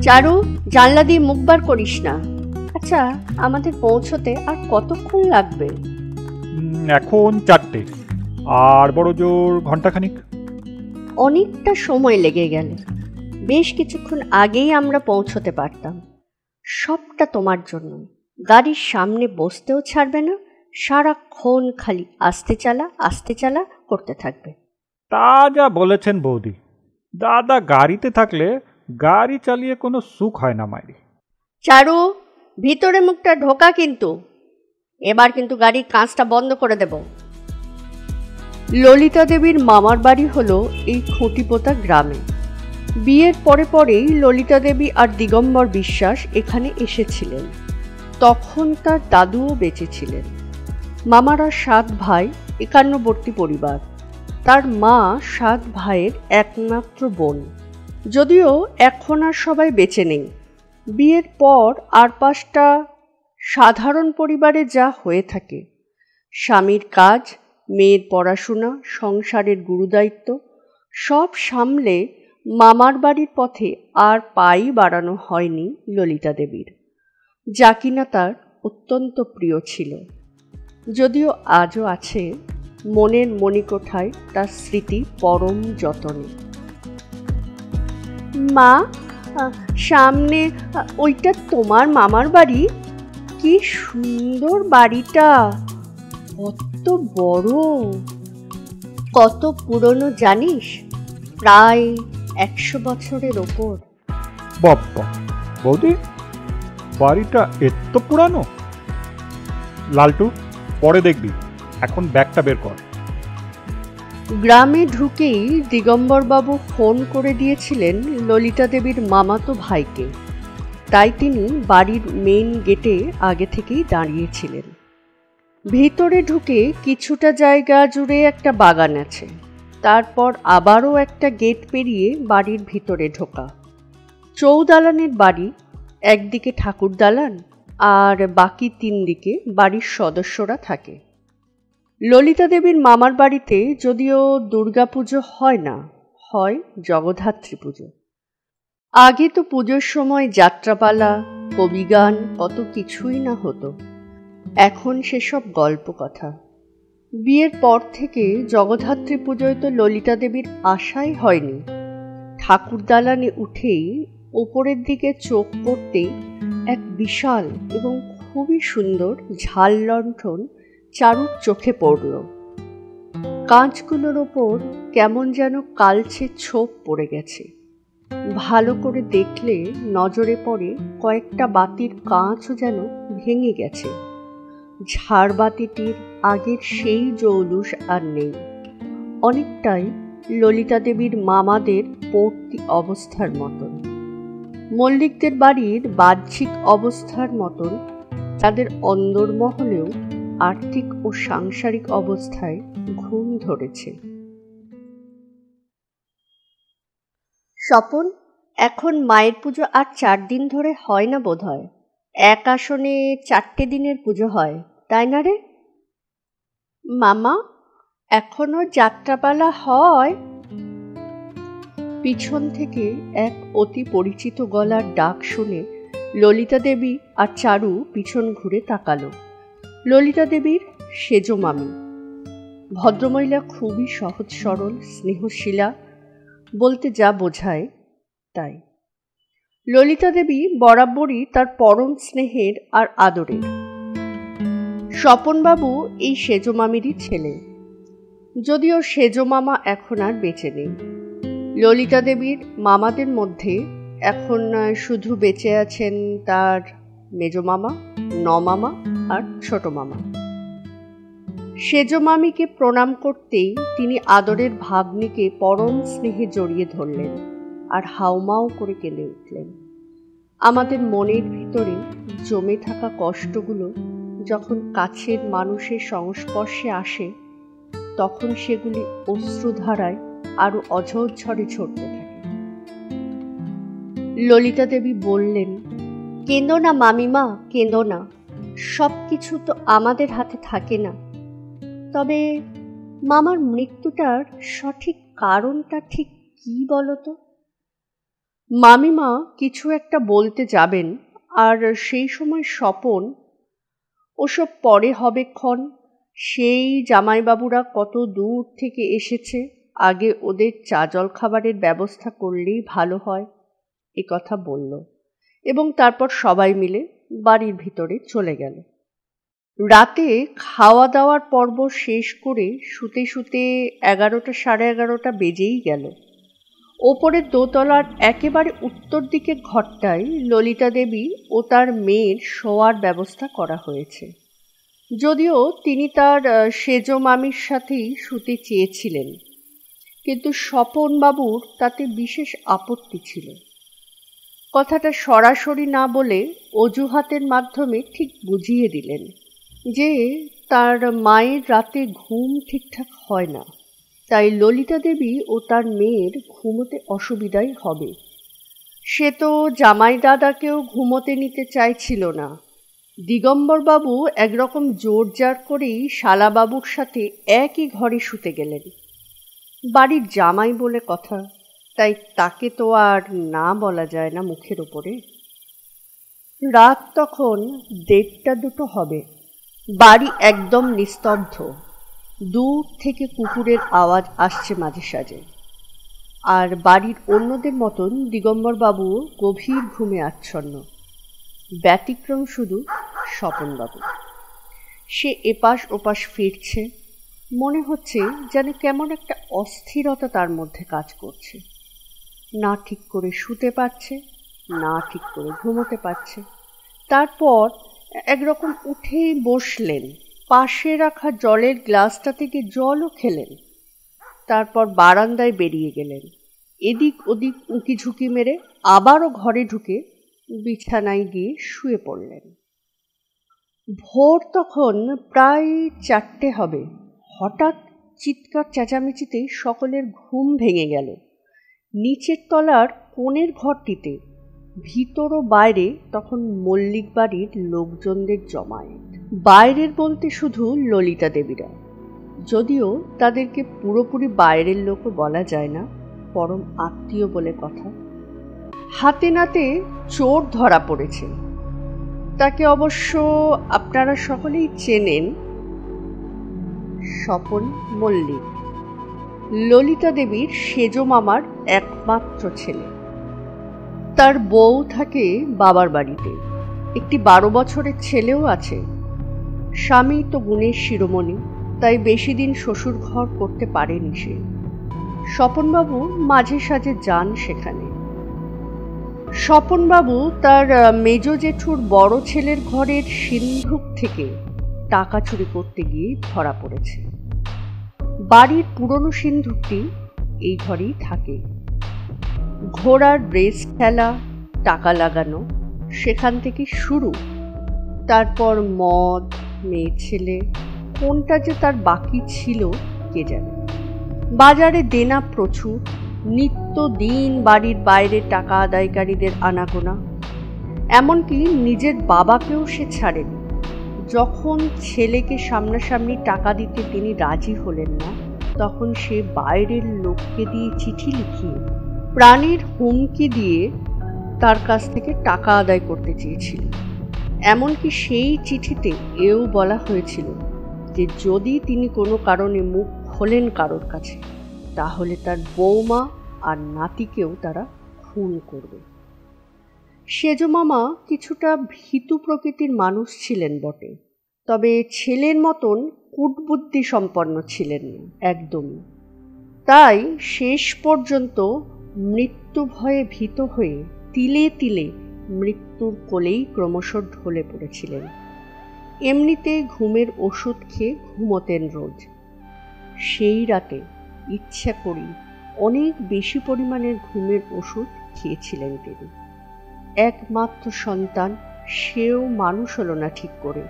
চারু, জানলা দিয়ে মুখ বার করিস না। আচ্ছা, আমাদের পৌঁছতে আর কতক্ষণ লাগবে? এখন 4টে, আর বড় জোর ঘন্টাখানিক। অনেকটা সময় লেগে গেল। বেশ কিছুক্ষণ আগেই আমরা পৌঁছতে পারতাম। সবটা তোমার জন্য। গাড়ির সামনে বসতেও ছাড়বে না, সারাক্ষণ খালি আস্তে চালা করতে থাকবে। তা যা বলেছেন বৌদি, দাদা গাড়িতে থাকলে গাড়ি চালিয়ে কোনো সুখ হয় না মাইরি। চারু, ভিতরে মুখটা ঢোকা কিন্তু। এবার কিন্তু গাড়ির কাঁচটা বন্ধ করে দেব। ললিতা দেবীর মামার বাড়ি হলো এই খুঁটিপোতা গ্রামে। বিয়ের পরে পরেই ললিতা দেবী আর দিগম্বর বিশ্বাস এখানে এসেছিলেন। তখন তার দাদুও বেঁচে ছিলেন। মামারা 7 ভাই, একান্নবর্তী পরিবার। তার মা 7 ভাইয়ের একমাত্র বোন। যদিও এখন আর সবাই বেঁচে নেই। বিয়ের পর আর 5টা সাধারণ পরিবারে যা হয়ে থাকে, স্বামীর কাজ, মেয়ের পড়াশোনা, সংসারের গুরুদায়িত্ব সব সামলে মামার বাড়ির পথে আর পাই বাড়ানো হয়নি ললিতা দেবীর, যা কিনা তার অত্যন্ত প্রিয় ছিল। যদিও আজও আছে মনের মণিকোঠায় তার স্মৃতি পরম যতনে। মা, সামনে ওইটা তোমার মামার বাড়ি? কি সুন্দর বাড়িটা, কত বড়, কত পুরনো জানিস? প্রায় 100 বছরের ওপর। বাবা, বৌদি বাড়িটা এত পুরানো? লালটু, পরে দেখবি, এখন ব্যাগটা বের কর। গ্রামে ঢুকেই দিগম্বরবাবু ফোন করে দিয়েছিলেন ললিতা দেবীর মামাতো ভাইকে। তাই তিনি বাড়ির মেইন গেটে আগে থেকেই দাঁড়িয়েছিলেন। ভিতরে ঢুকে কিছুটা জায়গা জুড়ে একটা বাগান আছে, তারপর আবারও একটা গেট পেরিয়ে বাড়ির ভিতরে ঢোকা। চৌদালানের বাড়ি, একদিকে ঠাকুর দালান আর বাকি 3 দিকে বাড়ির সদস্যরা থাকে। ললিতা দেবীর মামার বাড়িতে যদিও দুর্গাপুজো হয় না, হয় জগদ্ধাত্রী পুজো। আগে তো পুজোর সময় যাত্রাপালা, কবিগান, কত কিছুই না হতো। এখন সেসব গল্প কথা। বিয়ের পর থেকে জগদ্ধাত্রী পুজোয় তো ললিতা দেবীর আশাই হয়নি। ঠাকুর দালানে উঠেই ওপরের দিকে চোখ পড়তেই এক বিশাল এবং খুবই সুন্দর ঝাল লণ্ঠন চারুর চোখে পড়ল। কাঁচগুলোর ওপর কেমন যেন কালচে ছোপ পড়ে গেছে। ভালো করে দেখলে নজরে পড়ে কয়েকটা বাতির কাঁচও যেন ভেঙে গেছে। ঝাড়বাতিটির আগের সেই জৌলুস আর নেই। অনেকটাই ললিতা দেবীর মামাদের পড়তি অবস্থার মতন। মল্লিকদের বাড়ির বাহ্যিক অবস্থার মতন তাদের অন্দরমহলেও আর্থিক ও সাংসারিক অবস্থায় ঘুম ধরেছে। স্বপন, এখন মায়ের পুজো আর 4 দিন ধরে হয় না বোধহয়। এক আসনে 4টে দিনের পুজো হয়, তাই না রে? মামা, এখনো যাত্রাপালা হয়? পিছন থেকে এক অতি পরিচিত গলার ডাক শুনে ললিতা দেবী আর চারু পিছন ঘুরে তাকালো। ললিতা দেবীর সেজো মামি। ভদ্রমহিলা খুবই সহজ সরল, স্নেহশীলা, বলতে যা বোঝায় তাই। ললিতা দেবী বরাবরই তার পরম স্নেহের আর আদরের। স্বপনবাবু এই সেজো মামিরই ছেলে, যদিও সেজো মামা এখন আর বেঁচে নেই। ললিতা দেবীর মামাদের মধ্যে এখন শুধু বেঁচে আছেন তার মেজো মামা, নমামা আর ছোট মামা। সেজো মামিকে প্রণাম করতেই তিনি আদরের ভাগ্নিকে পরম স্নেহে জড়িয়ে ধরলেন আর হাউমাউ করে কেঁদে উঠলেন। আমাদের মনের ভিতরে জমে থাকা কষ্টগুলো যখন কাছের মানুষের সংস্পর্শে আসে, তখন সেগুলি অশ্রুধারায় আরো অঝরঝরে ঝরতে থাকে। ললিতা দেবী বললেন, কেঁদো না মামিমা, কেঁদো না। সব কিছু তো আমাদের হাতে থাকে না। তবে মামার মৃত্যুটার সঠিক কারণটা ঠিক কি বলতো? মামিমা কিছু একটা বলতে যাবেন, আর সেই সময় স্বপন, ওসব পরে হবে ক্ষণ, সেই জামাইবাবুরা কত দূর থেকে এসেছে, আগে ওদের চা জল খাবারের ব্যবস্থা করলেই ভালো হয়, এ কথা বলল এবং তারপর সবাই মিলে বাড়ির ভিতরে চলে গেল। রাতে খাওয়া দাওয়ার পর্ব শেষ করে শুতে শুতে 11টা সাড়ে 11টা বেজেই গেল। ওপরের দোতলার একেবারে উত্তর দিকের ঘরটায় ললিতা দেবী ও তার মেয়ের শোয়ার ব্যবস্থা করা হয়েছে। যদিও তিনি তার সেজ মামির সাথেই শুতে চেয়েছিলেন, কিন্তু স্বপনবাবুর তাতে বিশেষ আপত্তি ছিল। কথাটা সরাসরি না বলে অজুহাতের মাধ্যমে ঠিক বুঝিয়ে দিলেন যে তার মায়ের রাতে ঘুম ঠিকঠাক হয় না, তাই ললিতা দেবী ও তার মেয়ের ঘুমোতে অসুবিধাই হবে। সে তো জামাই দাদাকেও ঘুমোতে নিতে চাইছিল না। দিগম্বরবাবু একরকম জোরজার করেই শালাবাবুর সাথে একই ঘরে শুতে গেলেন। বাড়ির জামাই বলে কথা, তাই তাকে তো আর না বলা যায় না মুখের ওপরে। রাত তখন 1:30-2 হবে। বাড়ি একদম নিস্তব্ধ। দূর থেকে কুকুরের আওয়াজ আসছে মাঝে সাঝে। আর বাড়ির অন্যদের মতন দিগম্বরবাবু গভীর ঘুমে আচ্ছন্ন। ব্যতিক্রম শুধু স্বপনবাবু। সে এপাশ ওপাশ ফিরছে, মনে হচ্ছে যেন কেমন একটা অস্থিরতা তার মধ্যে কাজ করছে। না ঠিক করে শুতে পারছে, না ঠিক করে ঘুমোতে পারছে। তারপর একরকম উঠেই বসলেন, পাশে রাখা জলের গ্লাসটা থেকে জলও খেলেন। তারপর বারান্দায় বেরিয়ে গেলেন। এদিক ওদিক উঁকি ঝুঁকি মেরে আবারও ঘরে ঢুকে বিছানায় গিয়ে শুয়ে পড়লেন। ভোর তখন প্রায় 4টে হবে। হঠাৎ চিৎকার চেঁচামেচিতে সকলের ঘুম ভেঙে গেল। নিচের তলার কোণের ঘরটিতে ভিতর ও বাইরে তখন মল্লিক বাড়ির লোকজনদের জমায়েত। বাইরের বলতে শুধু ললিতা দেবীরা, যদিও তাদেরকে পুরোপুরি বাইরের লোকও বলা যায় না, পরম আত্মীয় বলে কথা। হাতে নাতে চোর ধরা পড়েছে। তাকে অবশ্য আপনারা সকলেই চেনেন, স্বপন মল্লিক, ললিতা দেবীর সেজ মামার একমাত্র ছেলে। তার বউ থাকে বাবার বাড়িতে, একটি 12 বছরের ছেলেও আছে। স্বামী তো গুণের শিরোমণি, তাই বেশি দিন শ্বশুর ঘর করতে পারেনি সে। স্বপনবাবু মাঝে সাঝে যান সেখানে। স্বপনবাবু তার মেজ জেঠুর বড় ছেলের ঘরের সিন্ধুক থেকে টাকা চুরি করতে গিয়ে ধরা পড়েছে। বাড়ির পুরনো সিন্ধুকটি এই ঘরেই থাকে। ঘোড়ার রেস খেলা, টাকা লাগানো, সেখান থেকে শুরু। তারপর মদ, মেয়ে ছেলে, কোনটা যে তার বাকি ছিল কে জানে। বাজারে দেনা প্রচুর, নিত্যদিন বাড়ির বাইরে টাকা আদায়কারীদের আনাগোনা। এমনকি নিজের বাবাকেও সে ছাড়েনি। যখন ছেলেকে সামনাসামনি টাকা দিতে তিনি রাজি হলেন না, তখন সে বাইরের লোককে দিয়ে চিঠি লিখিয়ে প্রাণীর হুমকি দিয়ে তার কাছ থেকে টাকা আদায় করতে চেয়েছিল। এমনকি সেই চিঠিতে এও বলা হয়েছিল যে যদি তিনি কোনো কারণে মুখ খোলেন কারোর কাছে, তাহলে তার বৌমা আর নাতিকেও তারা খুন করবে। সেজ মামা কিছুটা ভীতু প্রকৃতির মানুষ ছিলেন বটে, তবে ছেলের মতন কূটবুদ্ধি সম্পন্ন ছিলেন না একদমই। তাই শেষ পর্যন্ত মৃত্যু ভয়ে ভীত হয়ে তিলে তিলে মৃত্যুর কোলেই ক্রমশ ঢলে পড়েছিলেন। এমনিতে ঘুমের ওষুধ খেয়ে ঘুমোতেন রোজ। সেই রাতে ইচ্ছা করি অনেক বেশি পরিমাণের ঘুমের ওষুধ খেয়েছিলেন তিনি। একমাত্র সন্তান, সেও মানুষ হলো না ঠিক করে,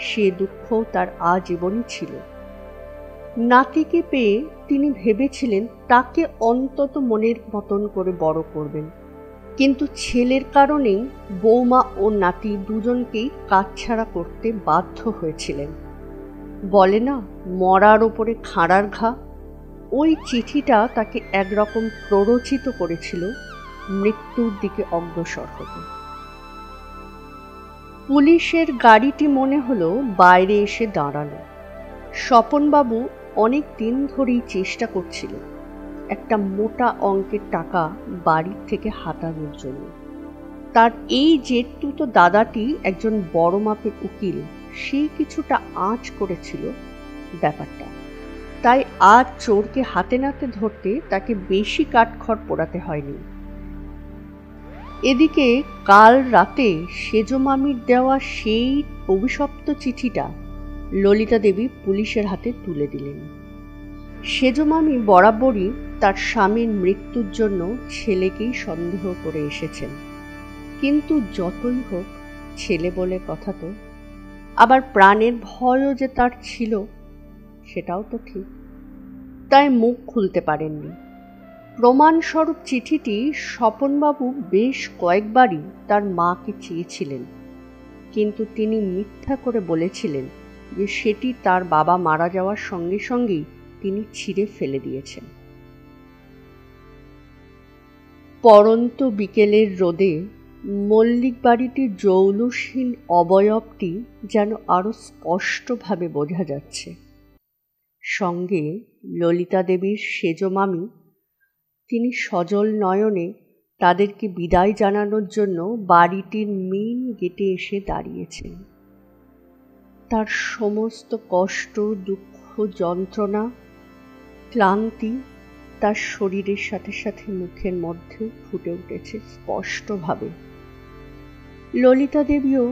সে দুঃখ তার আজীবনই ছিল। নাতিকে পেয়ে তিনি ভেবেছিলেন তাকে অন্তত মনের মতন করে বড় করবেন, কিন্তু ছেলের কারণেই বৌমা ও নাতি দুজনকেই কাছছাড়া করতে বাধ্য হয়েছিলেন। বলে না, মরার ওপরে খাঁড়ার ঘা। ওই চিঠিটা তাকে একরকম প্ররোচিত করেছিল মৃত্যুর দিকে অগ্রসর হতো। পুলিশের গাড়িটি মনে হলো বাইরে এসে দাঁড়ালো। স্বপনবাবু অনেক দিন ধরেই চেষ্টা করছিল একটা মোটা অঙ্কের টাকা বাড়ির থেকে হাতানোর জন্য। তার এই জেঠতুতো দাদাটি একজন বড় মাপের উকিল, সেই কিছুটা আঁচ করেছিল ব্যাপারটা। তাই আজ চোরকে হাতে নাতে ধরতে তাকে বেশি কাঠখড় পোড়াতে হয়নি। এদিকে কাল রাতে সেজ মামির দেওয়া সেই অভিশপ্ত চিঠিটা ললিতা দেবী পুলিশের হাতে তুলে দিলেন। সেজ মামি বরাবরই তার স্বামীর মৃত্যুর জন্য ছেলেকেই সন্দেহ করে এসেছেন, কিন্তু যতই হোক ছেলে বলে কথা তো, আবার প্রাণের ভয়ও যে তার ছিল সেটাও তো ঠিক। তাই মুখ খুলতে পারেননি। প্রমাণস্বরূপ চিঠিটি স্বপনবাবু বেশ কয়েকবারই তার মাকে চেয়েছিলেন, কিন্তু তিনি মিথ্যা করে বলেছিলেন যে সেটি তার বাবা মারা যাওয়ার সঙ্গে সঙ্গেই তিনি ছিঁড়ে ফেলে দিয়েছেন। পরন্ত বিকেলের রোদে মল্লিক বাড়িটির জৌলুসহীন অবয়বটি যেন আরো স্পষ্টভাবে বোঝা যাচ্ছে। সঙ্গে ললিতা দেবীর সেজ মামি, তিনি সজল নয়নে তাদেরকে বিদায় জানানোর জন্য বাড়িটির মেন গেটে এসে দাঁড়িয়েছেন। তার সমস্ত কষ্ট, দুঃখ, যন্ত্রণা, ক্লান্তি তার শরীরের সাথে সাথে মুখের মধ্যে ফুটে উঠেছে স্পষ্টভাবে। ললিতা দেবীও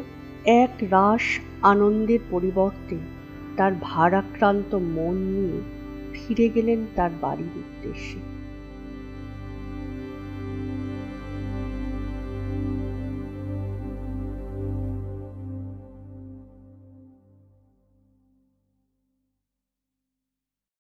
এক রাস আনন্দের পরিবর্তে তার ভারাক্রান্ত মন নিয়ে ফিরে গেলেন তার বাড়ির উদ্দেশ্যে।